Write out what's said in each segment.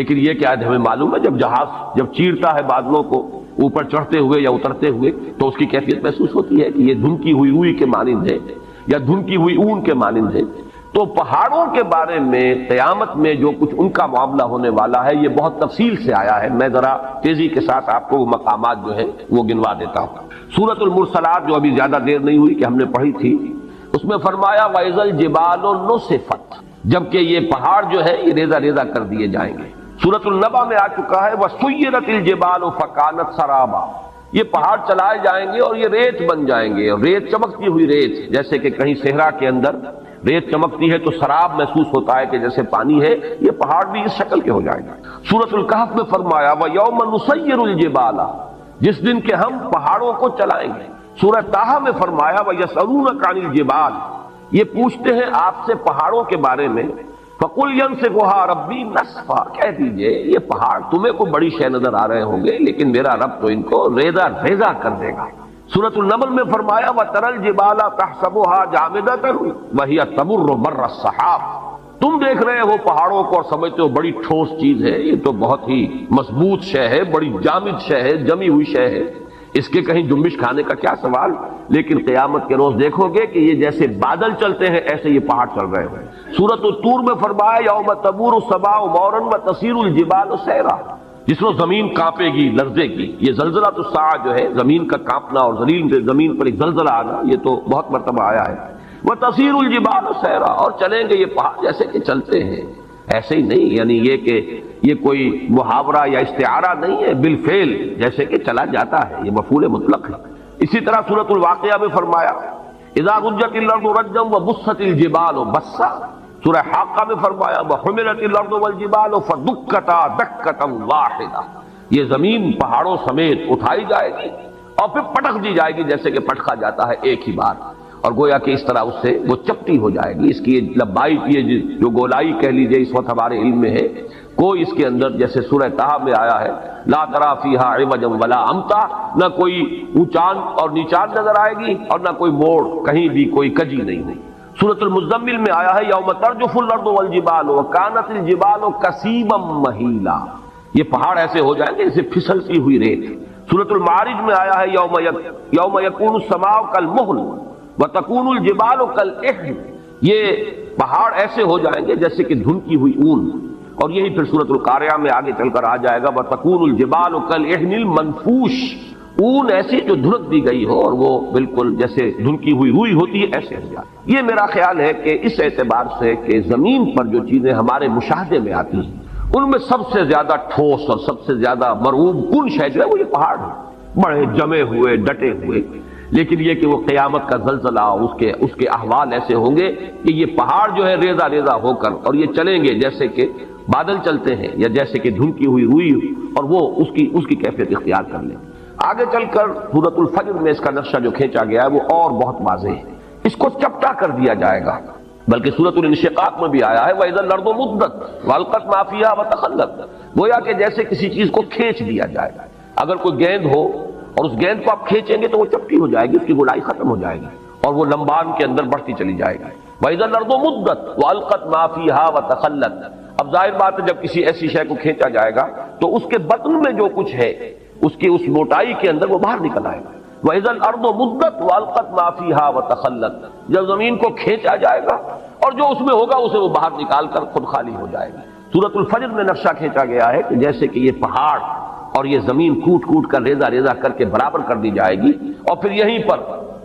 لیکن یہ کہ آج ہمیں معلوم ہے جب جہاز جب چیرتا ہے بادلوں کو اوپر چڑھتے ہوئے یا اترتے ہوئے تو اس کی کیفیت محسوس ہوتی ہے کہ یہ دھنکی ہوئی روئی کے مانند ہے یا دھنکی ہوئی اون کے مانند ہے۔ تو پہاڑوں کے بارے میں قیامت میں جو کچھ ان کا معاملہ ہونے والا ہے یہ بہت تفصیل سے آیا ہے۔ میں ذرا تیزی کے ساتھ آپ کو وہ مقامات جو ہے وہ گنوا دیتا ہوں۔ سورۃ المرسلات جو ابھی زیادہ دیر نہیں ہوئی کہ ہم نے پڑھی تھی، اس میں فرمایا وَإِذَا الْجِبَالُ نُسِفَتْ، جبکہ یہ پہاڑ جو ہے یہ ریزہ ریزہ کر دیے جائیں گے۔ سورۃ النبأ میں آ چکا ہے وَسُيِّرَتِ الْجِبَالُ فَكَانَتْ سَرَابًا، یہ پہاڑ چلائے جائیں گے اور یہ ریت بن جائیں گے، اور ریت چمکتی ہوئی ریت، جیسے کہ کہیں صحرا کے اندر ریت چمکتی ہے تو سراب محسوس ہوتا ہے کہ جیسے پانی ہے، یہ پہاڑ بھی اس شکل کے ہو جائیں گے۔ سورۃ الکہف میں فرمایا وَيَوْمَ نُسَيِّرُ الْجِبَالَ، جس دن کہ ہم پہاڑوں کو چلائیں گے۔ سورۃ طٰہٰ میں فرمایا وَيَسْأَلُونَكَ عَنِ الْجِبَالِ، یہ پوچھتے ہیں آپ سے پہاڑوں کے بارے میں، فَقُلْ يَنسِفُهَا رَبِّي نَسْفًا، کہہ دیجئے یہ پہاڑ تمہیں کوئی بڑی شے نظر آ رہے ہوں گے لیکن میرا رب تو ان کو ریزہ ریزہ کر دے گا۔ سورۃ النمل میں فرمایا وَتَرَى الْجِبَالَ تَحْسَبُهَا جَامِدَةً وَهِيَ تَمُرُّ مَرَّ السَّحَابِ، تم دیکھ رہے ہو پہاڑوں کو اور سمجھتے ہو بڑی ٹھوس چیز ہے، یہ تو بہت ہی مضبوط شے ہے، بڑی جامد شے ہے، جمی ہوئی شے ہے، اس کے کہیں جنبش کھانے کا کیا سوال۔ لیکن قیامت کے روز دیکھو گے کہ یہ جیسے بادل چلتے ہیں ایسے یہ پہاڑ چل رہے ہیں۔ سورۃ الطور میں فرمایا یوم تمور السماء مورا وتسیر الجبال سیرا، جس روز زمین کانپے گی، لرزے گی۔ یہ زلزلہ الساعہ جو ہے، زمین کا کانپنا اور زمین پر ایک زلزلہ آنا، یہ تو بہت مرتبہ آیا ہے۔ وتسیر الجبال سیرا، اور چلیں گے یہ پہاڑ جیسے کہ چلتے ہیں، ایسے ہی نہیں، یعنی یہ کہ یہ کوئی محاورہ یا استعارہ نہیں ہے، بالفعل جیسے کہ چلا جاتا ہے، یہ مفعول مطلق ہے۔ اسی طرح سورۃ الواقعہ میں فرمایا اذا رجت الارض رجا وبست الجبال بسا، سورہ حاقہ میں فرمایا وحملت الارض والجبال فدکتا دکتا واحدہ، یہ زمین پہاڑوں سمیت اٹھائی جائے گی اور پھر پٹک دی جائے گی جیسے کہ پٹکا جاتا ہے ایک ہی بار، اور گویا کہ اس طرح اس سے وہ چپٹی ہو جائے گی۔ اس کی یہ لمبائی، یہ جو گولائی کہہ لیجئے اس وقت ہمارے علم میں ہے، کوئی اس کے اندر جیسے سورہ طٰہٰ میں آیا ہے لا تری فیہا عوجا ولا امتا، نہ کوئی اونچان اور نیچان نظر آئے گی اور نہ کوئی موڑ، کہیں بھی کوئی کجی نہیں ہوئی۔ سورۃ المزمل میں آیا ہے یوم ترجف الارض والجبال وکانت الجبال کثیبا مہیلا، یہ پہاڑ ایسے ہو جائیں گے جیسے پھسلتی ہوئی ریت۔ سورۃ المعارج میں آیا ہے یوم یکون السماء کالمہل وتکون الجبال کالعہن، یہ پہاڑ ایسے ہو جائیں گے جیسے کہ دھنکی ہوئی اون، اور یہی پھر سورۃ القاریہ میں آگے چل کر آ جائے گا وتکون الجبال کالعہن المنفوش، اون ایسی جو دھنک دی گئی ہو اور وہ بالکل جیسے دھنکی ہوئی روئی ہوتی ہے ایسے ہو جائے۔ یہ میرا خیال ہے کہ اس اعتبار سے کہ زمین پر جو چیزیں ہمارے مشاہدے میں آتی ہیں ان میں سب سے زیادہ ٹھوس اور سب سے زیادہ مرعوب کن شے جو ہے وہ یہ پہاڑ ہے، بڑے جمے ہوئے ڈٹے ہوئے۔ لیکن یہ کہ وہ قیامت کا زلزلہ، اس کے احوال ایسے ہوں گے کہ یہ پہاڑ جو ہے ریزہ ریزہ ہو کر اور یہ چلیں گے جیسے کہ بادل چلتے ہیں یا جیسے کہ دھنکی ہوئی روئی، اور وہ اس کی کیفیت اختیار کر لیں۔ آگے چل کر سورۃ الفجر میں اس کا نقشہ جو کھینچا گیا ہے وہ اور بہت واضح ہے، اس کو چپٹا کر دیا جائے گا۔ بلکہ سورۃ الانشقاق میں بھی آیا ہے وَإِذَا الْأَرْضُ مُدَّتْ وَأَلْقَتْ مَا فِيهَا وَتَخَلَّتْ، گویا کہ جیسے کسی چیز کو کھینچ دیا جائے گا۔ اگر کوئی گیند ہو اور اس گیند کو آپ کھینچیں گے تو وہ چپٹی ہو جائے گی، اس کی گولائی ختم ہو جائے گی اور وہ لمبان کے اندر بڑھتی چلی جائے گی۔ وَإِذَا الْأَرْضُ مُدَّتْ وَأَلْقَتْ مَا فِيهَا وَتَخَلَّتْ، اب ظاہر بات ہے جب کسی ایسی شے کو کھینچا جائے گا تو اس کے بطن میں جو کچھ ہے اس کی اس موٹائی کے اندر وہ باہر نکل آئے گا۔ وَإِذَا الْأَرْضُ مُدَّتْ وَأَلْقَتْ مَا فِيهَا وَتَخَلَّتْ، جب زمین کو کھینچا جائے گا اور جو اس میں ہوگا اسے وہ باہر نکال کر خود خالی ہو جائے گا۔ سورۃ الفجر میں نقشہ کھینچا گیا ہے کہ جیسے کہ یہ پہاڑ اور یہ زمین کوٹ کوٹ کر ریزہ ریزہ کر کے برابر کر دی جائے گی، اور پھر یہیں پر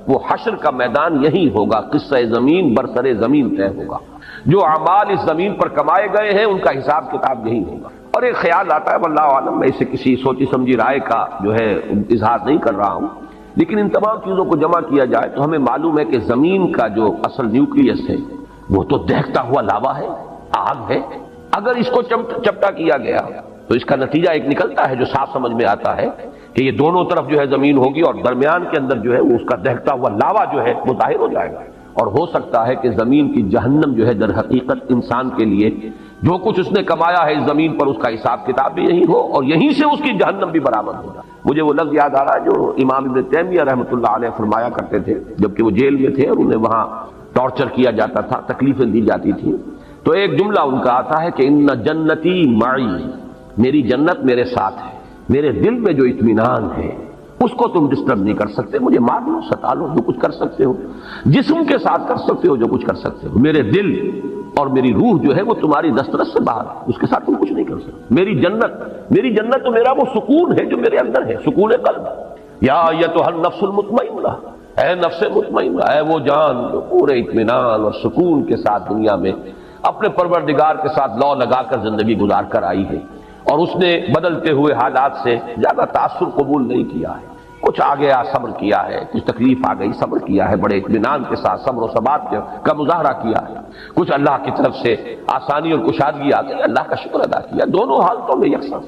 وہ حشر کا میدان یہی ہوگا، قصہ زمین برسر زمین طے ہوگا، جو اعمال اس زمین پر کمائے گئے ہیں ان کا حساب کتاب یہی ہوگا۔ اور ایک خیال آتا ہے واللہ عالم، میں اسے کسی سوچی سمجھی رائے کا جو ہے اظہار نہیں کر رہا ہوں، لیکن ان تمام چیزوں کو جمع کیا جائے تو ہمیں معلوم ہے کہ زمین کا جو اصل نیوکلیس ہے وہ تو دہتا ہوا لاوا ہے، آگ ہے۔ اگر اس کو چپٹا کیا گیا تو اس کا نتیجہ ایک نکلتا ہے جو صاف سمجھ میں آتا ہے کہ یہ دونوں طرف جو ہے زمین ہوگی اور درمیان کے اندر جو ہے وہ اس کا دہتا ہوا لاوا جو ہے وہ ظاہر ہو جائے گا، اور ہو سکتا ہے کہ زمین کی جہنم جو ہے در حقیقت انسان کے لیے جو کچھ اس نے کمایا ہے اس زمین پر اس کا حساب کتاب بھی یہی ہو اور یہیں سے اس کی جہنم بھی برآمد ہو جائے۔ مجھے وہ لفظ یاد آ رہا ہے جو امام ابن تیمیہ رحمۃ اللہ علیہ فرمایا کرتے تھے جبکہ وہ جیل میں تھے اور انہیں وہاں ٹارچر کیا جاتا تھا، تکلیفیں دی جاتی تھیں، تو ایک جملہ ان کا آتا ہے کہ ان جنتی معی، میری جنت میرے ساتھ ہے، میرے دل میں جو اطمینان ہے اس کو تم ڈسٹرب نہیں کر سکتے، مجھے مار لو، ستا لو، جو کچھ کر سکتے ہو، جسم کے ساتھ کر سکتے ہو جو کچھ کر سکتے ہو، میرے دل اور میری روح جو ہے وہ تمہاری دسترس سے باہر ہے، اس کے ساتھ تم کچھ نہیں کر سکتے۔ میری جنت تو میرا وہ سکون ہے جو میرے اندر ہے، سکون قلب۔ یا ایتھا النفس المطمئنہ، اے نفس مطمئنہ، اے وہ جان جو پورے اطمینان اور سکون کے ساتھ دنیا میں اپنے پروردگار کے ساتھ لو لگا کر زندگی گزار کر آئی ہے، اور اس نے بدلتے ہوئے حالات سے زیادہ تاثر قبول نہیں کیا ہے، کچھ آ گیا صبر کیا ہے، کچھ تکلیف آ گئی صبر کیا ہے، بڑے اطمینان کے ساتھ صبر و ثبات کا مظاہرہ کیا ہے، کچھ اللہ کی طرف سے آسانی اور کشادگی آ گئی، اللہ کا شکر ادا کیا، دونوں حالتوں میں یکساں۔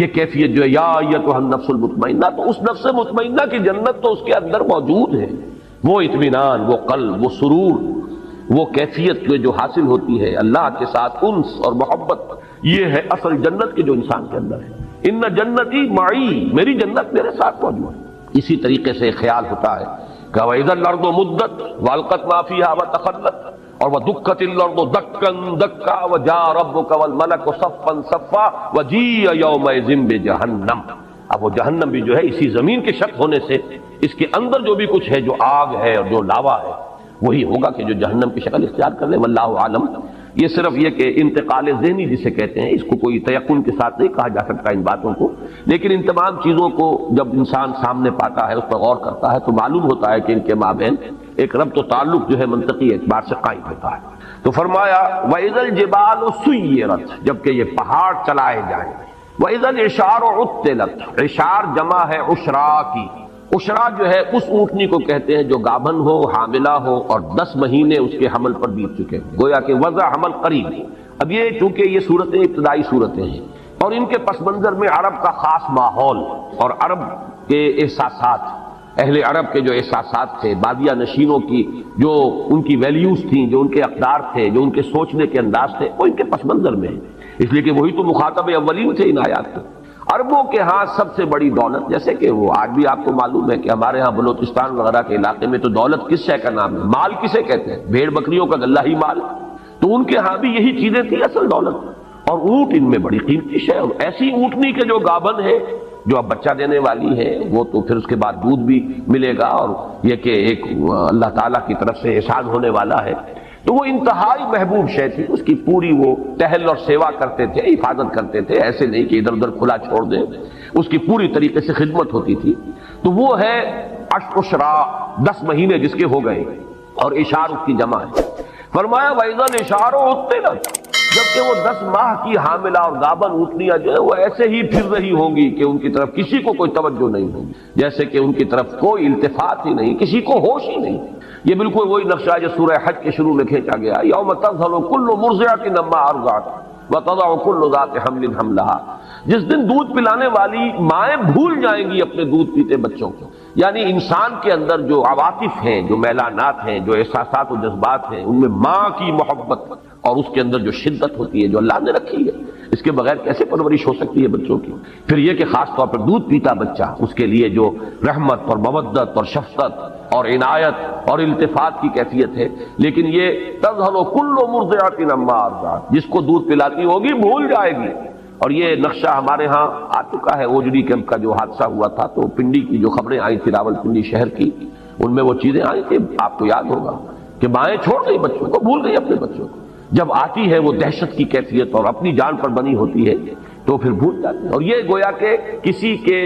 یہ کیفیت جو ہے یا ایتھا النفس المطمئنہ، تو اس نفس مطمئنہ کی جنت تو اس کے اندر موجود ہے، وہ اطمینان، وہ قلب، وہ سرور، وہ کیفیت جو حاصل ہوتی ہے اللہ کے ساتھ انس اور محبت، یہ ہے اصل جنت کے جو انسان کے اندر ہے۔ ان جنتی معی، میری جنت میرے ساتھ موجود ہے۔ اسی طریقے سے خیال ہوتا ہے کہ وَإِذَا الْأَرْضُ مُدَّتْ وَأَلْقَتْ مَا فِيهَا وَتَخَلَّتْ، اور وَدُكَّتِ الْأَرْضُ دَكًّا دَكًّا وَجَاءَ رَبُّكَ وَالْمَلَكُ صَفًّا صَفًّا وَجِيءَ يَوْمَئِذٍ بِجَهَنَّمَ۔ اب وہ جہنم بھی جو ہے اسی زمین کے شق ہونے سے اس کے اندر جو بھی کچھ ہے، جو آگ ہے اور جو لاوا ہے، وہی ہوگا کہ جو جہنم کی شکل اختیار کر لے، واللہ عالم۔ یہ صرف یہ کہ انتقال ذہنی جسے کہتے ہیں، اس کو کوئی تیقن کے ساتھ نہیں کہا جا سکتا ان باتوں کو، لیکن ان تمام چیزوں کو جب انسان سامنے پاتا ہے، اس پر غور کرتا ہے، تو معلوم ہوتا ہے کہ ان کے مابین ایک ربط و تعلق جو ہے منطقی اعتبار سے قائم ہوتا ہے۔ تو فرمایا وَإِذَا الْجِبَالُ سُيِّرَتْ، جبکہ یہ پہاڑ چلائے جائیں، وَإِذَا الْعِشَارُ عُطِّلَتْ، عشار جمع ہے عشرا کی، عشرا جو ہے اس اونٹنی کو کہتے ہیں جو گابن ہو، حاملہ ہو اور 10 مہینے اس کے حمل پر بیت چکے ہیں، گویا کہ وضع حمل قریب۔ اب یہ چونکہ یہ صورتیں ابتدائی صورتیں ہیں اور ان کے پس منظر میں عرب کا خاص ماحول اور عرب کے احساسات، اہل عرب کے جو احساسات تھے، بادیہ نشینوں کی جو ان کی ویلیوز تھیں، جو ان کے اقدار تھے، جو ان کے سوچنے کے انداز تھے، وہ ان کے پس منظر میں ہے، اس لیے کہ وہی تو مخاطب اولین تھے ان آیات کے۔ عربوں کے ہاں سب سے بڑی دولت، جیسے کہ وہ آج بھی آپ کو معلوم ہے کہ ہمارے ہاں بلوچستان وغیرہ کے علاقے میں تو دولت کس شے کا نام ہے، مال کسے کہتے ہیں، بھیڑ بکریوں کا غلہ ہی مال، تو ان کے ہاں بھی یہی چیزیں تھیں اصل دولت، اور اونٹ ان میں بڑی قیمتی شے، اور ایسی اونٹنی کے جو گابن ہے، جو اب بچہ دینے والی ہے، وہ تو پھر اس کے بعد دودھ بھی ملے گا، اور یہ کہ ایک اللہ تعالیٰ کی طرف سے احسان ہونے والا ہے، تو وہ انتہائی محبوب شے تھی، اس کی پوری وہ ٹہل اور سیوا کرتے تھے، حفاظت کرتے تھے، ایسے نہیں کہ ادھر ادھر کھلا چھوڑ دیں، اس کی پوری طریقے سے خدمت ہوتی تھی۔ تو وہ ہے عشرا، 10 مہینے جس کے ہو گئے، اور اشار اس کی جمع ہے۔ فرمایا وَإِذَا الْإِشَارُ عُطِّلَتْ، جبکہ وہ 10 ماہ کی حاملہ اور گابن اونٹنیاں جو ہے وہ ایسے ہی پھر رہی ہوں گی کہ ان کی طرف کسی کو کوئی توجہ نہیں ہوگی، جیسے کہ ان کی طرف کوئی التفات ہی نہیں، کسی کو ہوش ہی نہیں۔ یہ بالکل وہی نقشہ جو سورہ حج کے شروع میں کھینچا گیا، یوم تذہل کل مرضعۃ عما ارضعت وتضع کل ذات حمل حملها، جس دن دودھ پلانے والی مائیں بھول جائیں گی اپنے دودھ پیتے بچوں کو، یعنی انسان کے اندر جو عواطف ہیں، جو میلانات ہیں، جو احساسات و جذبات ہیں، ان میں ماں کی محبت اور اس کے اندر جو شدت ہوتی ہے جو اللہ نے رکھی ہے، اس کے بغیر کیسے پرورش ہو سکتی ہے بچوں کی۔ پھر یہ کہ خاص طور پر دودھ پیتا بچہ، اس کے لیے جو رحمت اور مودت اور شفقت اور عنایت اور التفات کی کیفیت ہے، لیکن یہ تذہل کل مرضعۃ عما ارضعت، جس کو دودھ پلاتی ہوگی بھول جائے گی۔ اور یہ نقشہ ہمارے ہاں آ چکا ہے، اوجڑی کیمپ کا جو حادثہ ہوا تھا، تو پنڈی کی جو خبریں آئی تھی راولپنڈی شہر کی، ان میں وہ چیزیں آئی تھی، آپ کو یاد ہوگا کہ مائیں چھوڑ گئی بچوں کو، بھول گئی اپنے بچوں کو، جب آتی ہے وہ دہشت کی کیفیت اور اپنی جان پر بنی ہوتی ہے تو پھر بھول جاتی ہے۔ اور یہ گویا کہ کسی کے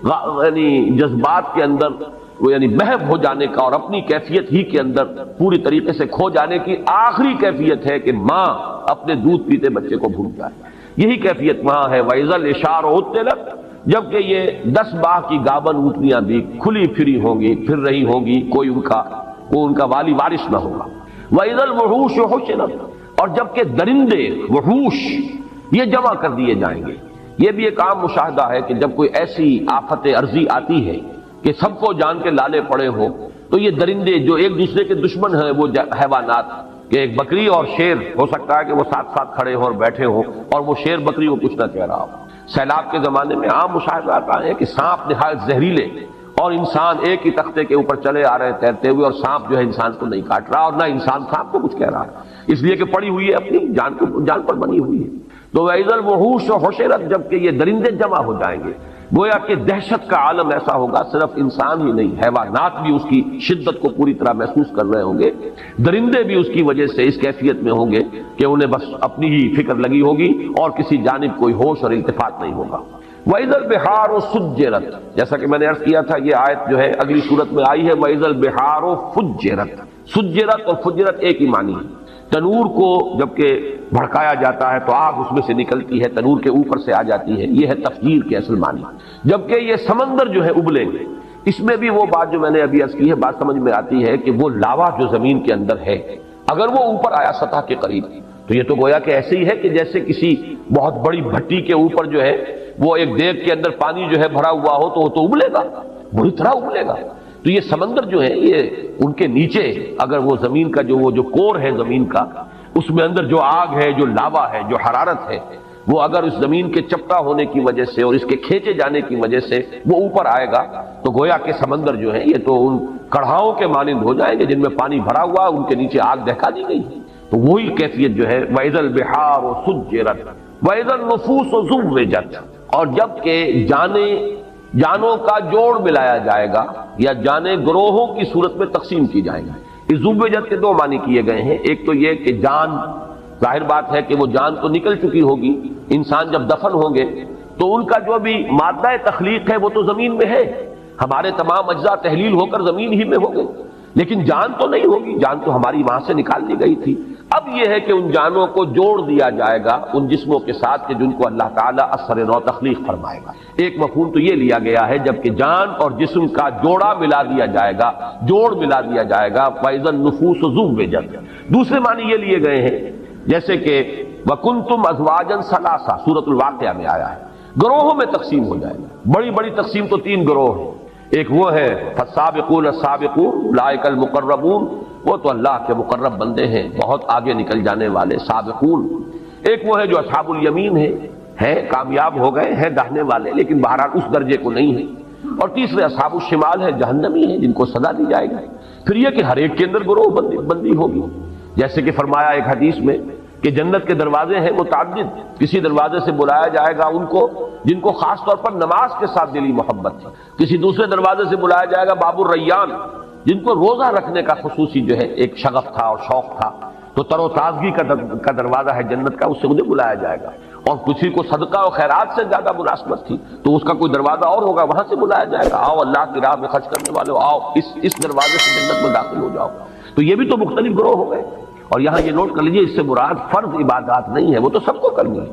یعنی جذبات کے اندر وہ یعنی محو ہو جانے کا اور اپنی کیفیت ہی کے اندر پوری طریقے سے کھو جانے کی آخری کیفیت ہے کہ ماں اپنے دودھ پیتے بچے کو بھول جائے، یہی کیفیت وہاں ہے۔ وَإِذَا الْإِشَارُ عُطِّلَتْ، جبکہ یہ 10 ماہ کی گابن اونٹنیاں بھی کھلی پھری ہوں گی، پھر رہی ہوں گی، کوئی ان کا والی وارث نہ ہوگا۔ وَإِذَا الْوُحُوشُ حُشِرَتْ، اور جبکہ درندے وحوش یہ جمع کر دیے جائیں گے۔ یہ بھی ایک عام مشاہدہ ہے کہ جب کوئی ایسی آفت عرضی آتی ہے کہ سب کو جان کے لالے پڑے ہو، تو یہ درندے جو ایک دوسرے کے دشمن ہیں، وہ حیوانات، کہ ایک بکری اور شیر ہو سکتا ہے کہ وہ ساتھ ساتھ کھڑے ہوں اور بیٹھے ہوں، اور وہ شیر بکری کو کچھ نہ کہہ رہا ہو۔ سیلاب کے زمانے میں عام مشاہدہ آتا ہے کہ سانپ نہایت زہریلے، اور انسان ایک ہی تختے کے اوپر چلے آ رہے ہیں تیرتے ہوئے، اور سانپ جو ہے انسان کو نہیں کاٹ رہا، اور نہ انسان سانپ کو کچھ کہہ رہا ہے، اس لیے کہ پڑی ہوئی ہے، اپنی جان پر بنی ہوئی ہے۔ تو وَإِذَا الْوُحُوشُ حُشِرَتْ، جبکہ یہ درندے جمع ہو جائیں گے، گویا کہ دہشت کا عالم ایسا ہوگا، صرف انسان ہی نہیں، حیوانات بھی اس کی شدت کو پوری طرح محسوس کر رہے ہوں گے، درندے بھی اس کی وجہ سے اس کیفیت میں ہوں گے کہ انہیں بس اپنی ہی فکر لگی ہوگی اور کسی جانب کوئی ہوش اور التفات نہیں ہوگا۔ وَإِذَا الْبِحَارُ سُجِّرَتْ، جیسا کہ میں نے عرض کیا تھا یہ آیت جو ہے اگلی صورت میں آئی ہے، وَإِذَا الْبِحَارُ فُجِّرَتْ، سجرت اور فجرت ایک ہی معنی ہے۔ تنور کو جبکہ بھڑکایا جاتا ہے تو آگ اس میں سے نکلتی ہے، تنور کے اوپر سے آ جاتی ہے، یہ ہے تفجیر کے اصل معنی۔ جبکہ یہ سمندر جو ہے ابلیں گے، اس میں بھی وہ بات جو میں نے ابھی عرض کی ہے بات سمجھ میں آتی ہے کہ وہ لاوا جو زمین کے اندر ہے اگر وہ اوپر آیا سطح کے قریب تو یہ تو گویا کہ ایسے ہی ہے کہ جیسے کسی بہت بڑی بھٹی کے اوپر جو ہے وہ ایک دیگ کے اندر پانی جو ہے بھرا ہوا ہو تو وہ تو ابلے گا، بری طرح ابلے گا۔ تو یہ سمندر جو ہے یہ ان کے نیچے اگر وہ زمین کا جو وہ جو کور ہے زمین کا، اس میں اندر جو آگ ہے، جو لاوا ہے، جو حرارت ہے، وہ اگر اس زمین کے چپٹا ہونے کی وجہ سے اور اس کے کھینچے جانے کی وجہ سے وہ اوپر آئے گا تو گویا کہ سمندر جو ہے یہ تو ان کڑھاؤں کے مانند ہو جائیں گے جن میں پانی بھرا ہوا، ان کے نیچے آگ دہکا دی گئی ہے۔ تو وہی کیفیت جو ہے وَإِذَا الْبِحَارُ سُجِّرَتْ وَإِذَا النُّفُوسُ زُوِّجَتْ، اور جب کہ جانوں کا جوڑ ملایا جائے گا یا جانیں گروہوں کی صورت میں تقسیم کی جائیں گی۔ اس زوجت کے دو معنی کیے گئے ہیں، ایک تو یہ کہ جان، ظاہر بات ہے کہ وہ جان تو نکل چکی ہوگی، انسان جب دفن ہوں گے تو ان کا جو بھی مادہ تخلیق ہے وہ تو زمین میں ہے، ہمارے تمام اجزاء تحلیل ہو کر زمین ہی میں ہوں گے، لیکن جان تو نہیں ہوگی، جان تو ہماری وہاں سے نکال دی گئی تھی۔ اب یہ ہے کہ ان جانوں کو جوڑ دیا جائے گا ان جسموں کے ساتھ کہ جن کو اللہ تعالیٰ اثر نو تخلیق فرمائے گا۔ ایک مفہوم تو یہ لیا گیا ہے جبکہ جان اور جسم کا جوڑا ملا دیا جائے گا، جوڑ ملا دیا جائے گا، فَإِذَا النُّفُوسُ زُوِّجَتْ۔ دوسرے معنی یہ لیے گئے ہیں جیسے کہ وَكُنْتُمْ أَزْوَاجًا ثَلَاثًا سورۃ الواقعہ میں آیا ہے، گروہوں میں تقسیم ہو جائے گا۔ بڑی بڑی تقسیم تو تین گروہ ہیں، ایک وہ ہے فالسابقون السابقون اولئک المقربون، وہ تو اللہ کے مقرب بندے ہیں، بہت آگے نکل جانے والے سابقون۔ ایک وہ ہے جو اصحاب الیمین ہیں کامیاب ہو گئے ہیں داہنے والے لیکن بہرحال اس درجے کو نہیں ہیں۔ اور تیسرے اصحاب الشمال ہے جہنمی ہیں جن کو سزا دی جائے گی۔ پھر یہ کہ ہر ایک کے اندر گروہ بندی ہوگی، جیسے کہ فرمایا ایک حدیث میں کہ جنت کے دروازے ہیں متعدد، کسی دروازے سے بلایا جائے گا ان کو جن کو خاص طور پر نماز کے ساتھ دلی محبت تھی، کسی دوسرے دروازے سے بلایا جائے گا باب الریان جن کو روزہ رکھنے کا خصوصی جو ہے ایک شغف تھا اور شوق تھا، تو تر و تازگی کا دروازہ ہے جنت کا، اس سے انہیں بلایا جائے گا۔ اور کسی کو صدقہ و خیرات سے زیادہ مناسبت تھی تو اس کا کوئی دروازہ اور ہوگا، وہاں سے بلایا جائے گا، آؤ اللہ کی راہ میں خرچ کرنے والے آؤ اس دروازے سے جنت میں داخل ہو جاؤ۔ تو یہ بھی تو مختلف گروہ ہو گئے۔ اور یہاں یہ نوٹ کر لیجیے اس سے مراد فرض عبادات نہیں ہے، وہ تو سب کو کرنی ہے،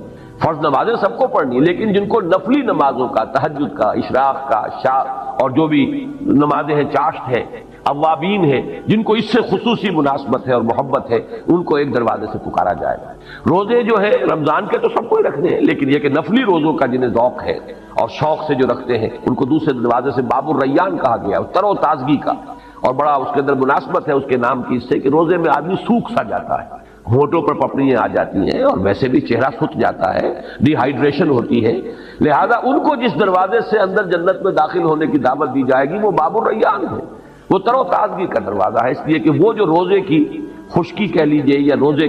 فرض نمازیں سب کو پڑھنی ہے، لیکن جن کو نفلی نمازوں کا، تہجد کا، اشراق کا، عشاء اور جو بھی نمازیں ہیں، چاشت ہے، اوابین ہے، جن کو اس سے خصوصی مناسبت ہے اور محبت ہے، ان کو ایک دروازے سے پکارا جائے گا۔ روزے جو ہے رمضان کے تو سب کو ہی رکھنے ہیں، لیکن یہ کہ نفلی روزوں کا جنہیں ذوق ہے اور شوق سے جو رکھتے ہیں ان کو دوسرے دروازے سے باب الریان کہا گیا ہے، تر و تازگی کا، اور بڑا اس کے اندر مناسبت ہے اس کے نام کی، اس سے کہ روزے میں آدمی سوکھ سا جاتا ہے، ہونٹوں پر پپڑیاں آ جاتی ہیں اور ویسے بھی چہرہ سوکھ جاتا ہے، ڈی ہائیڈریشن ہوتی ہے، لہذا ان کو جس دروازے سے اندر جنت میں داخل ہونے کی دعوت دی جائے گی وہ باب الریان ہے، وہ تر و تازگی کا دروازہ ہے، اس لیے کہ وہ جو روزے کی خشکی کہہ لیجئے یا روزے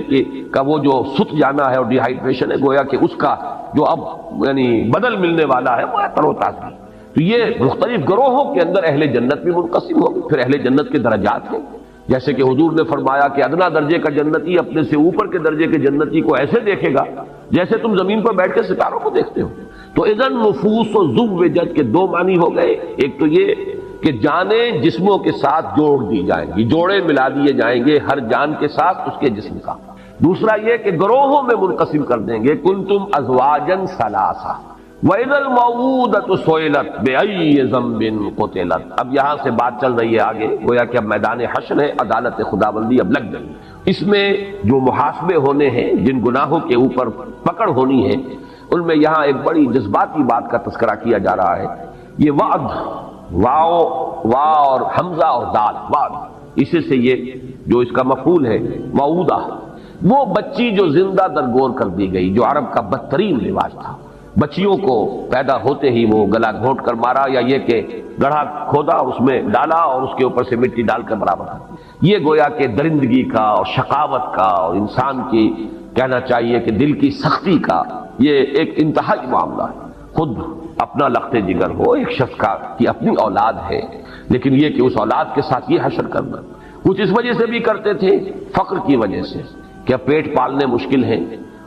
کا وہ جو سوکھ جانا ہے اور ڈی ہائیڈریشن ہے، گویا کہ اس کا جو اب یعنی بدل ملنے والا ہے وہ ہے تر و تازگی۔ تو یہ مختلف گروہوں کے اندر اہل جنت بھی منقسم ہوگی۔ پھر اہل جنت کے درجات ہیں، جیسے کہ حضور نے فرمایا کہ ادنا درجے کا جنتی اپنے سے اوپر کے درجے کے جنتی کو ایسے دیکھے گا جیسے تم زمین پر بیٹھ کے ستاروں کو دیکھتے ہو۔ تو اذن نفوس و زوجت کے دو معنی ہو گئے، ایک تو یہ کہ جانیں جسموں کے ساتھ جوڑ دی جائیں گی، جوڑے ملا دیے جائیں گے ہر جان کے ساتھ اس کے جسم کا۔ دوسرا یہ کہ گروہوں میں منقسم کر دیں گے، کنتم ازواجا ثلاثا وَإِذَا الْمَوْءُودَةُ سُئِلَتْ بِأَيِّ ذَنبٍ قُتِلَتْ۔ اب یہاں سے بات چل رہی ہے آگے، گویا کہ اب میدان حشر ہے، عدالت خداوندی اب لگ گئی، اس میں جو محاسبے ہونے ہیں، جن گناہوں کے اوپر پکڑ ہونی ہے، ان میں یہاں ایک بڑی جذباتی بات کا تذکرہ کیا جا رہا ہے۔ یہ وعد، وا اور حمزہ اور دال، وعد، اسی سے یہ جو اس کا مفعول ہے وعودہ، وہ بچی جو زندہ درگور کر دی گئی، جو عرب کا بدترین رواج تھا، بچیوں کو پیدا ہوتے ہی وہ گلا گھونٹ کر مارا، یا یہ کہ گڑھا کھودا اور اس میں ڈالا اور اس کے اوپر سے مٹی ڈال کر برابر کر۔ یہ گویا کہ درندگی کا اور شقاوت کا اور انسان کی کہنا چاہیے کہ دل کی سختی کا یہ ایک انتہائی معاملہ ہے. خود اپنا لخت جگر ہو ایک شخص کا کہ اپنی اولاد ہے، لیکن یہ کہ اس اولاد کے ساتھ یہ حشر کرنا. کچھ اس وجہ سے بھی کرتے تھے، فقر کی وجہ سے، کہ پیٹ پالنے مشکل ہیں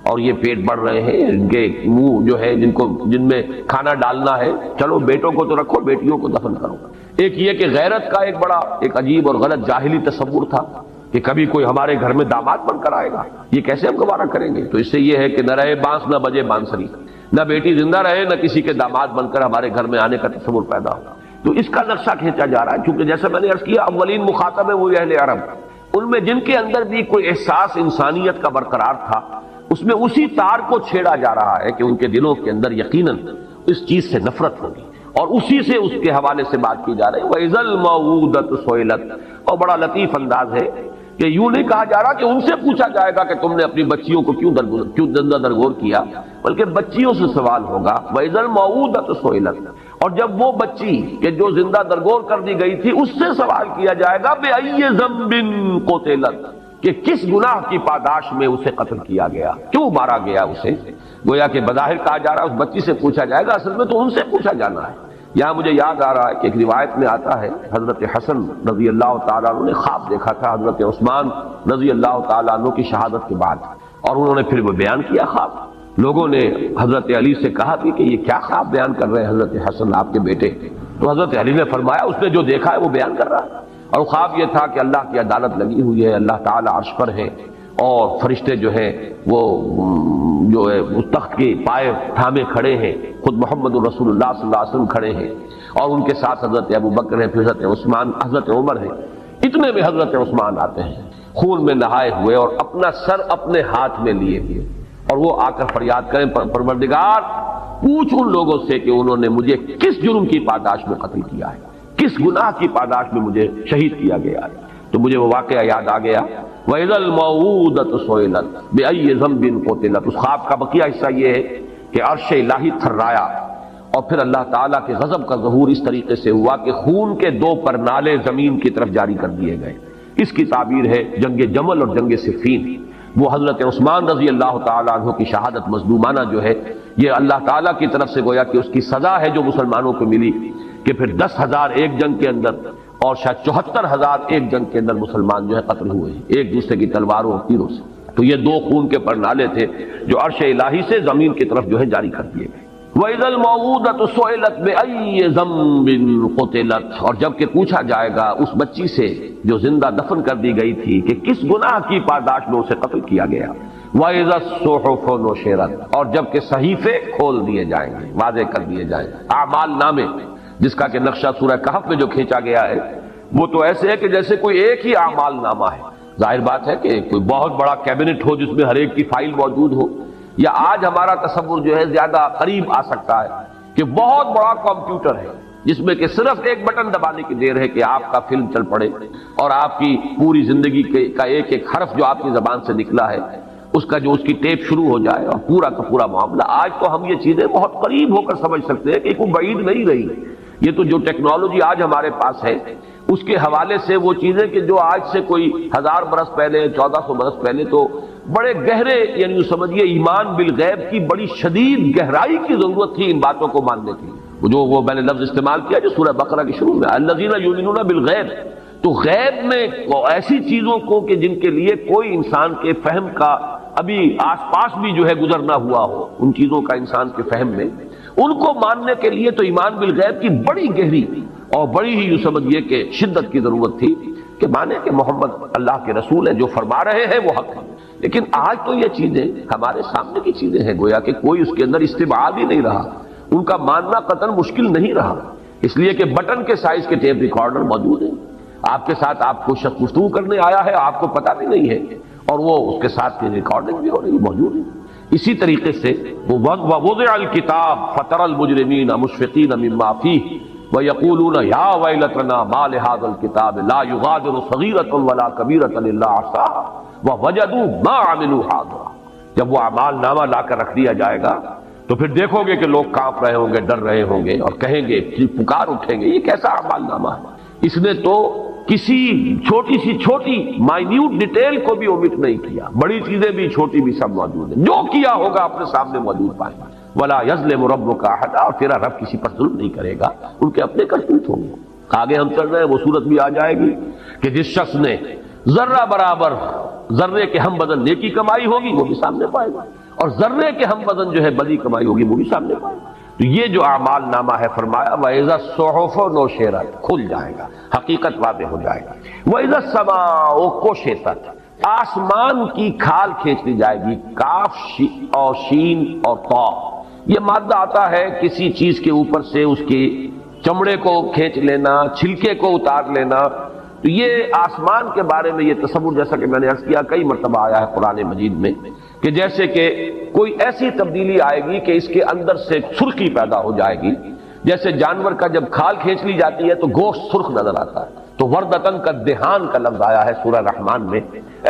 اور یہ پیٹ بڑھ رہے ہیں، ان کے منہ جو ہے جن میں کھانا ڈالنا ہے، چلو بیٹوں کو تو رکھو، بیٹیوں کو دفن کرو. ایک یہ کہ غیرت کا ایک بڑا ایک عجیب اور غلط جاہلی تصور تھا کہ کبھی کوئی ہمارے گھر میں داماد بن کر آئے گا، یہ کیسے ہم گوارا کریں گے. تو اس سے یہ ہے کہ نہ رہے بانس نہ بجے بانسری، نہ بیٹی زندہ رہے نہ کسی کے داماد بن کر ہمارے گھر میں آنے کا تصور پیدا ہو. تو اس کا نقشہ کھینچا جا رہا ہے، چونکہ جیسے میں نے عرض کیا اولین مخاطب ہے وہ اہل عرب، ان میں جن کے اندر بھی کوئی احساس انسانیت کا برقرار تھا، اس میں اسی تار کو چھیڑا جا رہا ہے کہ ان کے دلوں کے اندر یقیناً اس چیز سے نفرت ہوگی، اور اسی سے اس کے حوالے سے بات کی جا رہی ہے. وَإِذَا الْمَوْءُودَةُ سُئِلَتْ، اور بڑا لطیف انداز ہے کہ یوں نہیں کہا جا رہا کہ ان سے پوچھا جائے گا کہ تم نے اپنی بچیوں کو کیوں زندہ درگور کیا، بلکہ بچیوں سے سوال ہوگا. وَإِذَا الْمَوْءُودَةُ سُئِلَتْ، اور جب وہ بچی کہ جو زندہ درگور کر دی گئی تھی اس سے سوال کیا جائے گا بِأَيِّ ذَنبٍ قُتِلَتْ، کہ کس گناہ کی پاداش میں اسے قتل کیا گیا، کیوں مارا گیا اسے. گویا کہ بظاہر کہا جا رہا ہے اس بچی سے پوچھا جائے گا، اصل میں تو ان سے پوچھا جانا ہے. یہاں مجھے یاد آ رہا ہے کہ ایک روایت میں آتا ہے حضرت حسن رضی اللہ تعالیٰ عنہ نے خواب دیکھا تھا حضرت عثمان رضی اللہ تعالیٰ عنہ کی شہادت کے بعد، اور انہوں نے پھر وہ بیان کیا خواب. لوگوں نے حضرت علی سے کہا کہ یہ کیا خواب بیان کر رہے ہیں حضرت حسن آپ کے بیٹے، تو حضرت علی نے فرمایا اس نے جو دیکھا ہے وہ بیان کر رہا ہے. اور خواب یہ تھا کہ اللہ کی عدالت لگی ہوئی ہے، اللہ تعالیٰ عرش پر ہے، اور فرشتے جو ہیں وہ جو ہے اس تخت کے پائے تھامے کھڑے ہیں، خود محمد رسول اللہ صلی اللہ علیہ وسلم کھڑے ہیں، اور ان کے ساتھ حضرت ابو بکر ہیں، پھر حضرت عثمان، حضرت عمر ہیں. اتنے میں حضرت عثمان آتے ہیں خون میں نہائے ہوئے اور اپنا سر اپنے ہاتھ میں لیے ہوئے، اور وہ آ کر فریاد کریں پروردگار پوچھ ان لوگوں سے کہ انہوں نے مجھے کس جرم کی پاداش میں قتل کیا ہے، کس گناہ کی پاداش میں مجھے شہید کیا گیا ہے. تو مجھے وہ واقعہ یاد آ گیا. وَإِذَا الْمَوْءُودَةُ سُئِلَتْ بِأَيِّ ذَنبٍ قُتِلَتْ. اس خواب کا بقیہ حصہ یہ ہے کہ عرش الہی تھرایا، اور پھر اللہ تعالیٰ کے غضب کا ظہور اس طریقے سے ہوا کہ خون کے 2 پرنالے زمین کی طرف جاری کر دیے گئے. اس کی تعبیر ہے جنگ جمل اور جنگ صفین. وہ حضرت عثمان رضی اللہ تعالیٰ عنہ کی شہادت مظلومانہ جو ہے، یہ اللہ تعالیٰ کی طرف سے گویا کہ اس کی سزا ہے جو مسلمانوں کو ملی، کہ پھر 10,000 ایک جنگ کے اندر اور شاید 74,000 ایک جنگ کے اندر مسلمان جو ہے قتل ہوئے ہیں ایک دوسرے کی تلواروں اور تیروں سے. تو یہ 2 خون کے پرنالے تھے جو عرش الہی سے زمین کی طرف جو ہے جاری کر دیے گئے. وَإِذَا الْمَوْءُودَةُ سُئِلَتْ بِأَيِّ ذَنبٍ قُتِلَتْ، اور جب کہ پوچھا جائے گا اس بچی سے جو زندہ دفن کر دی گئی تھی کہ کس گناہ کی پاداش میں اسے قتل کیا گیا. وَإِذَا الصُّحُفُ نُشِرَتْ، اور جب کہ صحیفے کھول دیے جائیں گے، واضح کر دیے جائیں گے. اعمال نامے جس کا کہ نقشہ سورہ کہف میں جو کھینچا گیا ہے وہ تو ایسے ہے کہ جیسے کوئی ایک ہی اعمال نامہ ہے. ظاہر بات ہے کہ کوئی بہت بڑا کیبنٹ ہو جس میں ہر ایک کی فائل موجود ہو، یا آج ہمارا تصور جو ہے زیادہ قریب آ سکتا ہے کہ بہت بڑا کمپیوٹر ہے جس میں کہ صرف ایک بٹن دبانے کی دیر ہے کہ آپ کا فلم چل پڑے، اور آپ کی پوری زندگی کا ایک ایک حرف جو آپ کی زبان سے نکلا ہے اس کا جو اس کی ٹیپ شروع ہو جائے اور پورا کا پورا معاملہ. آج تو ہم یہ چیزیں بہت قریب ہو کر سمجھ سکتے ہیں کہ کوئی بعید نہیں رہی. یہ تو جو ٹیکنالوجی آج ہمارے پاس ہے اس کے حوالے سے وہ چیزیں کہ جو آج سے کوئی 1000 برس پہلے 1400 برس پہلے تو بڑے گہرے، یعنی سمجھیے ایمان بالغیب کی بڑی شدید گہرائی کی ضرورت تھی ان باتوں کو ماننے کی. وہ میں نے لفظ استعمال کیا جو سورہ بقرہ کے شروع میں الذین یؤمنون بالغیب، تو غیب میں ایسی چیزوں کو کہ جن کے لیے کوئی انسان کے فہم کا ابھی آس پاس بھی جو ہے گزر نہ ہوا ہو، ان چیزوں کا انسان کے فہم میں ان کو ماننے کے لیے تو ایمان بالغیب کی بڑی گہری اور بڑی ہی سمجھیے کہ شدت کی ضرورت تھی کہ مانے کہ محمد اللہ کے رسول ہیں، جو فرما رہے ہیں وہ حق ہے. لیکن آج تو یہ چیزیں ہمارے سامنے کی چیزیں ہیں، گویا کہ کوئی اس کے اندر استبعاد ہی نہیں رہا، ان کا ماننا قطعاً مشکل نہیں رہا، اس لیے کہ بٹن کے سائز کے ٹیپ ریکارڈر موجود ہیں. آپ کے ساتھ آپ کو شخص گفتگو کرنے آیا ہے، آپ کو پتہ بھی نہیں ہے، اور وہ اس کے ساتھ ریکارڈنگ بھی ہو رہی موجود ہے. اسی طریقے سے وَوَضِعَ الْكِتَابَ فَتَرَى الْمُجْرِمِينَ مُشْفِقِينَ مِمَّا فِيهِ وَيَقُولُونَ يَا وَيْلَتَنَا مَا لِهَذَا الْكِتَابِ لَا يُغَادِرُ صَغِيرَةً وَلَا كَبِيرَةً إِلَّا أَحْصَاهَا وَوَجَدُوا مَا عَمِلُوا حَاضِرًا. جب وہ اعمال نامہ لا کر رکھ دیا جائے گا تو پھر دیکھو گے کہ لوگ کانپ رہے ہوں گے، ڈر رہے ہوں گے اور کہیں گے، پکار اٹھیں گے یہ کیسا اعمال نامہ ہے، اس نے تو کسی چھوٹی سی چھوٹی مائنیوٹ ڈیٹیل کو بھی اومٹ نہیں کیا، بڑی چیزیں بھی چھوٹی بھی سب موجود ہیں، جو کیا ہوگا اپنے سامنے موجود پائیں گے۔ ولا یظلم ربک احدا، اور تیرا رب کسی پر ظلم نہیں کرے گا، ان کے اپنے کرتوت ہوں گے۔ آگے ہم چل رہے ہیں، وہ صورت بھی آ جائے گی کہ جس شخص نے ذرہ برابر ذرے کے ہم وزن نیکی کمائی ہوگی وہ بھی سامنے پائے گا، اور ذرے کے ہم وزن جو ہے بدی کمائی ہوگی وہ بھی سامنے پائے گا۔ تو یہ جو اعمال نامہ ہے، فرمایا وَإِذَا الصُّحُفُ نُشِرَتْ، کھل جائے گا، حقیقت واضح ہو جائے گا۔ وَإِذَا السَّمَاءُ كُشِطَتْ، آسمان کی کھال کھینچ لی جائے گی، کاف اور شین اور طا، یہ مادہ آتا ہے کسی چیز کے اوپر سے اس کے چمڑے کو کھینچ لینا، چھلکے کو اتار لینا۔ تو یہ آسمان کے بارے میں یہ تصور، جیسا کہ میں نے عرض کیا کئی مرتبہ آیا ہے قرآن مجید میں، کہ جیسے کہ کوئی ایسی تبدیلی آئے گی کہ اس کے اندر سے سرخی پیدا ہو جائے گی، جیسے جانور کا جب کھال کھینچ لی جاتی ہے تو گوشت سرخ نظر آتا ہے، تو وردتن کا دہان کا لفظ آیا ہے سورہ رحمان میں،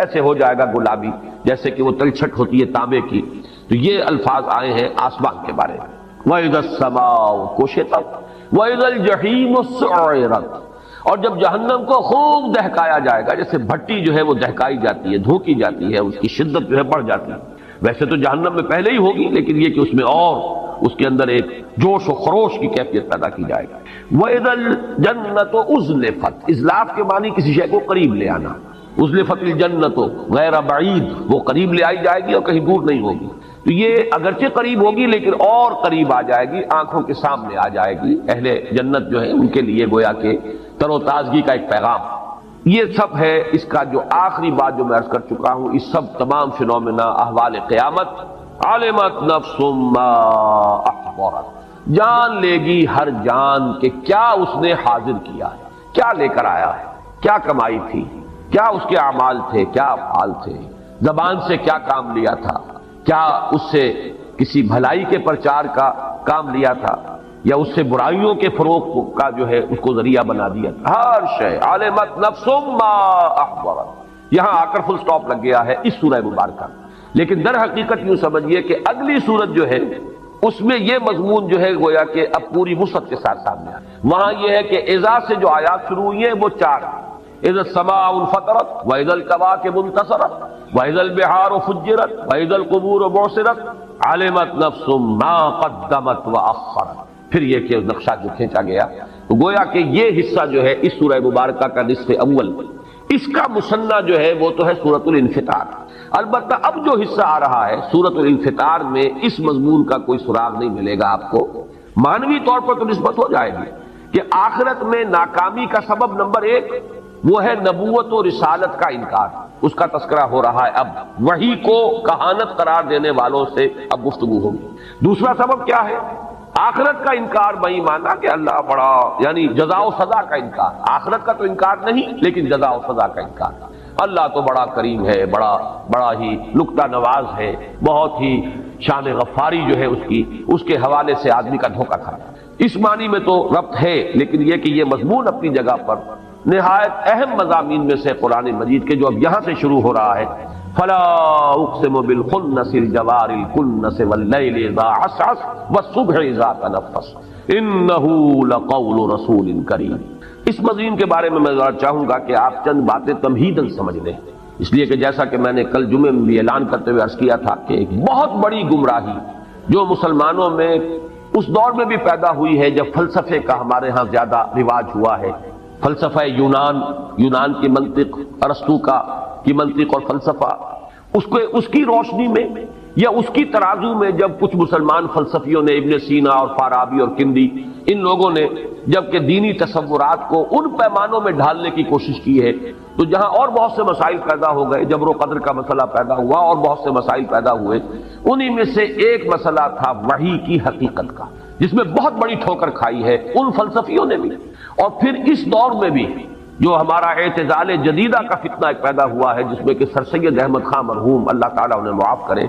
ایسے ہو جائے گا گلابی، جیسے کہ وہ تلچھٹ ہوتی ہے تانبے کی۔ تو یہ الفاظ آئے ہیں آسمان کے بارے میں۔ وَإِذَا السَّمَاءُ كُشِطَتْ وَإِذَا الْجَحِيمُ سُعِّرَتْ، اور جب جہنم کو خوب دہکایا جائے گا، جیسے بھٹی جو ہے وہ دہکائی جاتی ہے، دھوکی جاتی ہے، اس کی شدت جو ہے بڑھ جاتی ہے، ویسے تو جہنم میں پہلے ہی ہوگی، لیکن یہ کہ اس میں اور اس کے اندر ایک جوش و خروش کی کیفیت پیدا کی جائے گا۔ وَإِذَا الْجَنَّةُ أُزْلِفَتْ، ازلاف کے معنی کسی شے کو قریب لے آنا، ازلفت الجنت غیر بعید، وہ قریب لے آئی جائے گی اور کہیں دور نہیں ہوگی۔ تو یہ اگرچہ قریب ہوگی لیکن اور قریب آ جائے گی، آنکھوں کے سامنے آ جائے گی۔ اہل جنت جو ہے ان کے لیے گویا کہ تر و تازگی کا ایک پیغام۔ یہ سب ہے اس کا جو آخری بات جو میں عرض کر چکا ہوں، اس سب تمام فنومنا احوال قیامت۔ علمت نفس ما احضرت، جان لے گی ہر جان کہ کیا اس نے حاضر کیا ہے، کیا لے کر آیا ہے، کیا کمائی تھی، کیا اس کے اعمال تھے، کیا افعال تھے، زبان سے کیا کام لیا تھا، کیا اس سے کسی بھلائی کے پرچار کا کام لیا تھا یا اس سے برائیوں کے فروغ کا جو ہے اس کو ذریعہ بنا دیا تھا۔ ہر شے علمت نفس ما احضرت، یہاں آ کر فل سٹاپ لگ گیا ہے اس سورہ مبارکہ، لیکن در حقیقت یوں سمجھیے کہ اگلی سورت جو ہے اس میں یہ مضمون جو ہے گویا کہ اب پوری وسعت کے ساتھ سامنے آیا۔ وہاں یہ ہے کہ اذا سے جو آیات شروع ہوئی ہیں وہ 4 ہیں، اذا السماء انفطرت واذا الكواكب انتصرت واذا البحار فجرت واذا القبور بعثرت علمت نفس ما قدمت واخرت۔ پھر یہ کہ نقشہ جو کھینچا گیا، تو گویا کہ یہ حصہ جو ہے اس سورہ مبارکہ کا نصف اول، اس کا مثنیٰ جو ہے وہ تو ہے سورۃ الانفطار۔ البتہ اب جو حصہ آ رہا ہے سورۃ الانفطار میں اس مضمون کا کوئی سراغ نہیں ملے گا آپ کو، معنوی طور پر تو نسبت ہو جائے گی کہ آخرت میں ناکامی کا سبب نمبر 1 وہ ہے نبوت و رسالت کا انکار، اس کا تذکرہ ہو رہا ہے۔ اب وحی کو کہانت قرار دینے والوں سے اب گفتگو ہوگی۔ دوسرا سبب کیا ہے؟ آخرت کا انکار بئی مانا کہ اللہ بڑا، یعنی جزا و سزا کا انکار، آخرت کا تو انکار نہیں لیکن جزا و سزا کا انکار۔ اللہ تو بڑا کریم ہے، بڑا ہی نکتہ نواز ہے، بہت ہی شان غفاری جو ہے اس کے حوالے سے آدمی کا دھوکہ کھاتا۔ اس معنی میں تو ربط ہے، لیکن یہ کہ یہ مضمون اپنی جگہ پر نہایت اہم مضامین میں سے قرآن مجید کے جو اب یہاں سے شروع ہو رہا ہے، فلا اقسم بالخنس الجوار الكنس واللیل اذا عسعس والصبح اذا تنفس انه لقول رسول کریم۔ اس مضمون کے بارے میں ذرا چاہوں گا کہ آپ چند باتیں تمہیداً سمجھ لیں، اس لیے کہ جیسا کہ میں نے کل جمعے میں بھی اعلان کرتے ہوئے عرض کیا تھا کہ ایک بہت بڑی گمراہی جو مسلمانوں میں اس دور میں بھی پیدا ہوئی ہے جب فلسفے کا ہمارے ہاں زیادہ رواج ہوا ہے، فلسفہ یونان کی منطق، ارسطو کی منطق اور فلسفہ، اس کی روشنی میں یا اس کی ترازو میں جب کچھ مسلمان فلسفیوں نے، ابن سینا اور فارابی اور کندی، ان لوگوں نے جب کہ دینی تصورات کو ان پیمانوں میں ڈھالنے کی کوشش کی ہے، تو جہاں اور بہت سے مسائل پیدا ہو گئے، جبر و قدر کا مسئلہ پیدا ہوا اور بہت سے مسائل پیدا ہوئے، انہی میں سے ایک مسئلہ تھا وحی کی حقیقت کا، جس میں بہت بڑی ٹھوکر کھائی ہے ان فلسفیوں نے بھی۔ اور پھر اس دور میں بھی جو ہمارا اعتزال جدیدہ کا فتنہ ایک پیدا ہوا ہے، جس میں کہ سر سید احمد خان مرحوم اللہ تعالیٰ انہیں معاف کرے،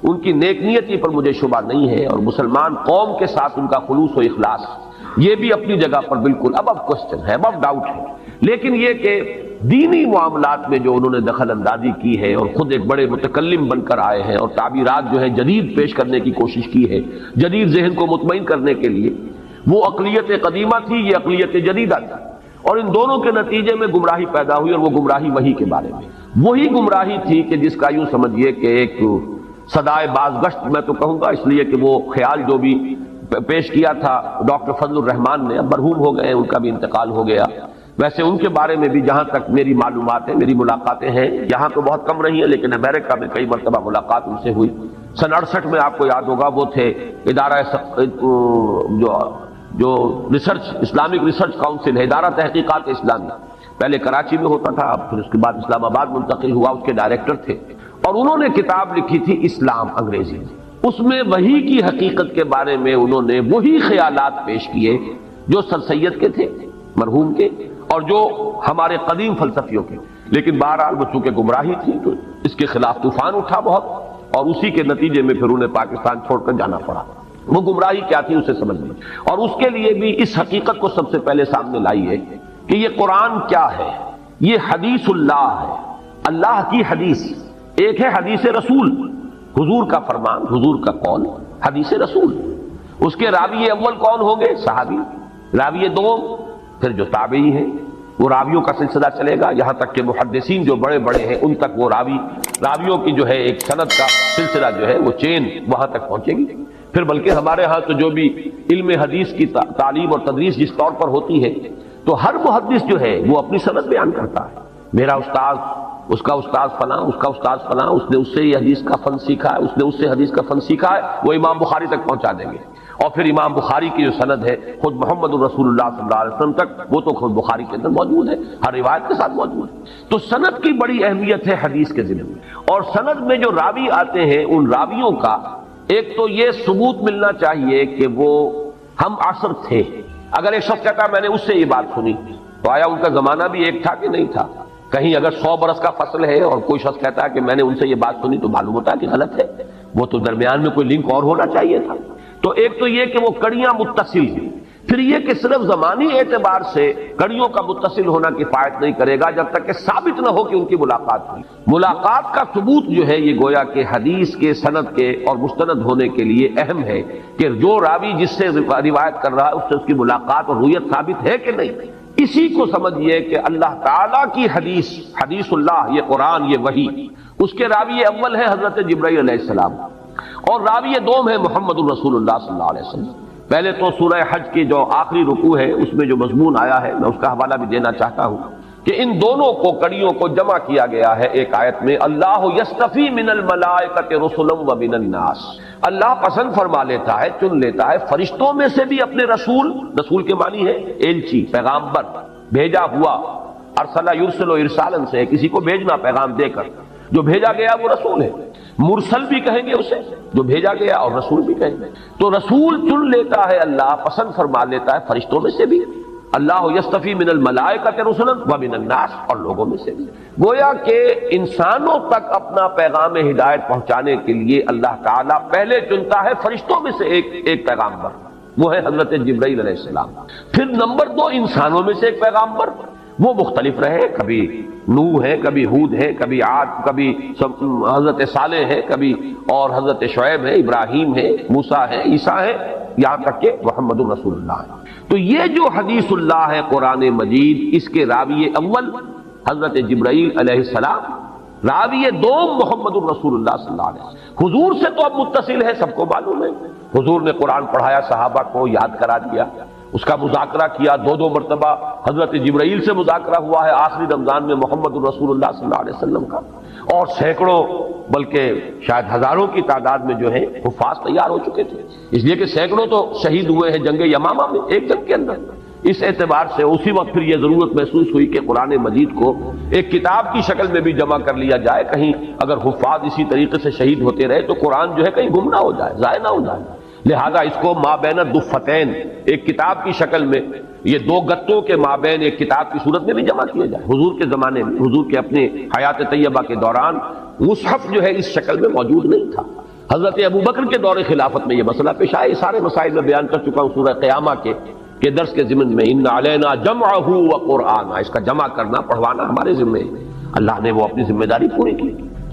ان کی نیک نیتی پر مجھے شبہ نہیں ہے، اور مسلمان قوم کے ساتھ ان کا خلوص و اخلاص یہ بھی اپنی جگہ پر بالکل اب کوشچن ہے، اب ڈاؤٹ ہے، لیکن یہ کہ دینی معاملات میں جو انہوں نے دخل اندازی کی ہے اور خود ایک بڑے متکلم بن کر آئے ہیں اور تعبیرات جو ہے جدید پیش کرنے کی کوشش کی ہے جدید ذہن کو مطمئن کرنے کے لیے، وہ عقلیت قدیمہ تھی، یہ عقلیت جدیدہ تھی، اور ان دونوں کے نتیجے میں گمراہی پیدا ہوئی، اور وہ گمراہی وحی کے بارے میں، وہی گمراہی تھی کہ جس کا یوں سمجھیے کہ ایک صدائے بازگشت میں تو کہوں گا، اس لیے کہ وہ خیال جو بھی پیش کیا تھا ڈاکٹر فضل الرحمان نے، اب مرحوم ہو گئے، ان کا بھی انتقال ہو گیا۔ ویسے ان کے بارے میں بھی جہاں تک میری معلومات ہیں، میری ملاقاتیں ہیں، یہاں تو بہت کم رہی ہیں لیکن امریکہ میں کئی مرتبہ ملاقات ان سے ہوئی۔ سن 68 میں آپ کو یاد ہوگا وہ تھے ادارہ جو ریسرچ، اسلامک ریسرچ کاؤنسل ہے، ادارہ تحقیقات اسلامی، پہلے کراچی میں ہوتا تھا، اب پھر اس کے بعد اسلام آباد منتقل ہوا، اس کے ڈائریکٹر تھے، اور انہوں نے کتاب لکھی تھی اسلام انگریزی میں۔ اس میں وحی کی حقیقت کے بارے میں انہوں نے وہی خیالات پیش کیے جو سر سید کے تھے مرحوم کے، اور جو ہمارے قدیم فلسفیوں کے، لیکن بہرحال وہ چونکہ گمراہی تھی تو اس کے خلاف طوفان اٹھا بہت، اور اسی کے نتیجے میں پھر انہیں پاکستان چھوڑ کر جانا پڑا۔ وہ گمراہی کیا تھی اسے سمجھ لیں، اور اس کے لیے بھی اس حقیقت کو سب سے پہلے سامنے لائی ہے کہ یہ قرآن کیا ہے، یہ حدیث اللہ ہے، اللہ کی حدیث۔ ایک ہے حدیث رسول، حضور کا فرمان، حضور کا قول، حدیث رسول۔ اس کے راوی اول کون ہوں گے؟ صحابی۔ راوی دوم پھر جو تابعی ہیں، وہ راویوں کا سلسلہ چلے گا یہاں تک کہ محدثین جو بڑے بڑے ہیں ان تک وہ راویوں کی جو ہے ایک سند کا سلسلہ جو ہے وہ چین وہاں تک پہنچے گی۔ پھر بلکہ ہمارے ہاں تو جو بھی علم حدیث کی تعلیم اور تدریس جس طور پر ہوتی ہے تو ہر محدث جو ہے وہ اپنی سند بیان کرتا ہے، میرا استاذ، اس کا استاذ فلاں، اس کا استاذ فلاں، اس نے اس سے یہ حدیث کا فن سیکھا ہے، اس نے اس سے حدیث کا فن سیکھا ہے، وہ امام بخاری تک پہنچا دیں گے، اور پھر امام بخاری کی جو سند ہے خود محمد الرسول اللہ صلی اللہ علیہ وسلم تک، وہ تو خود بخاری کے اندر موجود ہے، ہر روایت کے ساتھ موجود ہے۔ تو سند کی بڑی اہمیت ہے حدیث کے ذمہ میں، اور سند میں جو راوی آتے ہیں ان راویوں کا ایک تو یہ ثبوت ملنا چاہیے کہ وہ ہم عصر تھے۔ اگر ایک شخص کہتا ہے میں نے اس سے یہ بات سنی، تو آیا ان کا زمانہ بھی ایک تھا کہ نہیں تھا؟ کہیں اگر 100 برس کا فصل ہے اور کوئی شخص کہتا ہے کہ میں نے ان سے یہ بات سنی، تو معلوم ہوتا ہے کہ غلط ہے، وہ تو درمیان میں کوئی لنک اور ہونا چاہیے تھا۔ تو ایک تو یہ کہ وہ کڑیاں متصل ہیں، پھر یہ کہ صرف زمانی اعتبار سے کڑیوں کا متصل ہونا کفایت نہیں کرے گا جب تک کہ ثابت نہ ہو کہ ان کی ملاقات ہوئی۔ ملاقات کا ثبوت جو ہے یہ گویا کہ حدیث کے سند کے اور مستند ہونے کے لیے اہم ہے کہ جو راوی جس سے روایت کر رہا ہے اس سے اس کی ملاقات اور رویت ثابت ہے کہ نہیں۔ اسی کو سمجھیے کہ اللہ تعالیٰ کی حدیث، حدیث اللہ، یہ قرآن، یہ وحی، اس کے راوی اول ہے حضرت جبرائیل علیہ السلام، اور راوی دوم ہے محمد الرسول اللہ صلی اللہ علیہ وسلم۔ پہلے تو سورہ حج کی جو آخری رکوع ہے اس میں جو مضمون آیا ہے میں اس کا حوالہ بھی دینا چاہتا ہوں کہ ان دونوں کو کڑیوں کو جمع کیا گیا ہے ایک آیت میں، اللہ یستفی من الملائکۃ رسلا و من الناس، اللہ پسند فرما لیتا ہے، چن لیتا ہے فرشتوں میں سے بھی اپنے رسول، رسول کے معنی ہے ایلچی، پیغامبر، بھیجا ہوا، ارسل یرسل ارسالا سے کسی کو بھیجنا پیغام دے کر، جو بھیجا گیا وہ رسول ہے، مرسل بھی کہیں گے اسے جو بھیجا گیا، اور رسول بھی کہیں گے۔ تو رسول چن لیتا ہے اللہ، پسند فرما لیتا ہے فرشتوں میں سے بھی، اللہ یستفی من الملائکۃ رسلا و من الناس، اور لوگوں میں سے بھی۔ گویا کہ انسانوں تک اپنا پیغام ہدایت پہنچانے کے لیے اللہ تعالیٰ پہلے چنتا ہے فرشتوں میں سے ایک پیغامبر، وہ ہے حضرت جبرائیل علیہ السلام۔ پھر نمبر 2 انسانوں میں سے ایک پیغامبر، وہ مختلف رہے، کبھی نوح ہے، کبھی ہود ہے، کبھی عاد، کبھی حضرت صالح ہے، کبھی اور حضرت شعیب ہے، ابراہیم ہے، موسیٰ ہے، عیسیٰ ہے، یہاں تک کہ محمد الرسول اللہ ہے۔ تو یہ جو حدیث اللہ ہے قرآن مجید، اس کے راوی اول حضرت جبرائیل علیہ السلام، راوی دوم محمد الرسول اللہ صلی اللہ علیہ وسلم۔ حضور سے تو اب متصل ہے، سب کو معلوم ہے، حضور نے قرآن پڑھایا، صحابہ کو یاد کرا دیا، اس کا مذاکرہ کیا، 2 مرتبہ حضرت جبرائیل سے مذاکرہ ہوا ہے آخری رمضان میں محمد الرسول اللہ صلی اللہ علیہ وسلم کا، اور سینکڑوں بلکہ شاید ہزاروں کی تعداد میں جو ہے حفاظ تیار ہو چکے تھے، اس لیے کہ سینکڑوں تو شہید ہوئے ہیں جنگ یمامہ میں ایک جنگ کے اندر۔ اس اعتبار سے اسی وقت پھر یہ ضرورت محسوس ہوئی کہ قرآن مجید کو ایک کتاب کی شکل میں بھی جمع کر لیا جائے، کہیں اگر حفاظ اسی طریقے سے شہید ہوتے رہے تو قرآن جو ہے کہیں گم نہ ہو جائے، ضائع نہ ہو جائے، لہذا اس کو مابین الدفتین ایک کتاب کی شکل میں، یہ 2 گتوں کے مابین ایک کتاب کی صورت میں بھی جمع کیا جائے۔ حضور کے زمانے میں، حضور کے اپنے حیات طیبہ کے دوران مصحف جو ہے اس شکل میں موجود نہیں تھا۔ حضرت ابوبکر کے دور خلافت میں یہ مسئلہ پیش آیا، یہ سارے مسائل میں بیان کر چکا ہوں سورہ قیامہ کے درس کے ضمن میں، ان علینا جمعہ و قرآن، اس کا جمع کرنا پڑھوانا ہمارے ذمہ ہے۔ اللہ نے وہ اپنی ذمہ داری پوری کی،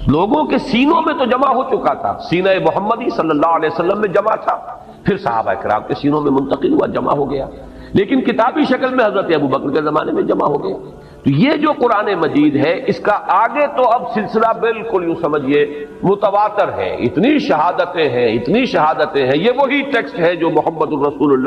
لوگوں کے سینوں میں تو جمع ہو چکا تھا، سینہ محمدی صلی اللہ علیہ وسلم میں جمع تھا، پھر صحابہ کرام کے سینوں میں منتقل ہوا، جمع ہو گیا، لیکن کتابی شکل میں حضرت ابوبکر کے زمانے میں جمع ہو گیا۔ تو یہ جو قرآن مجید ہے، اس کا آگے تو اب سلسلہ بالکل یوں سمجھیے متواتر ہے، اتنی شہادتیں ہیں، اتنی شہادتیں ہیں، یہ وہی ٹیکسٹ ہے جو محمد الرسول اللہ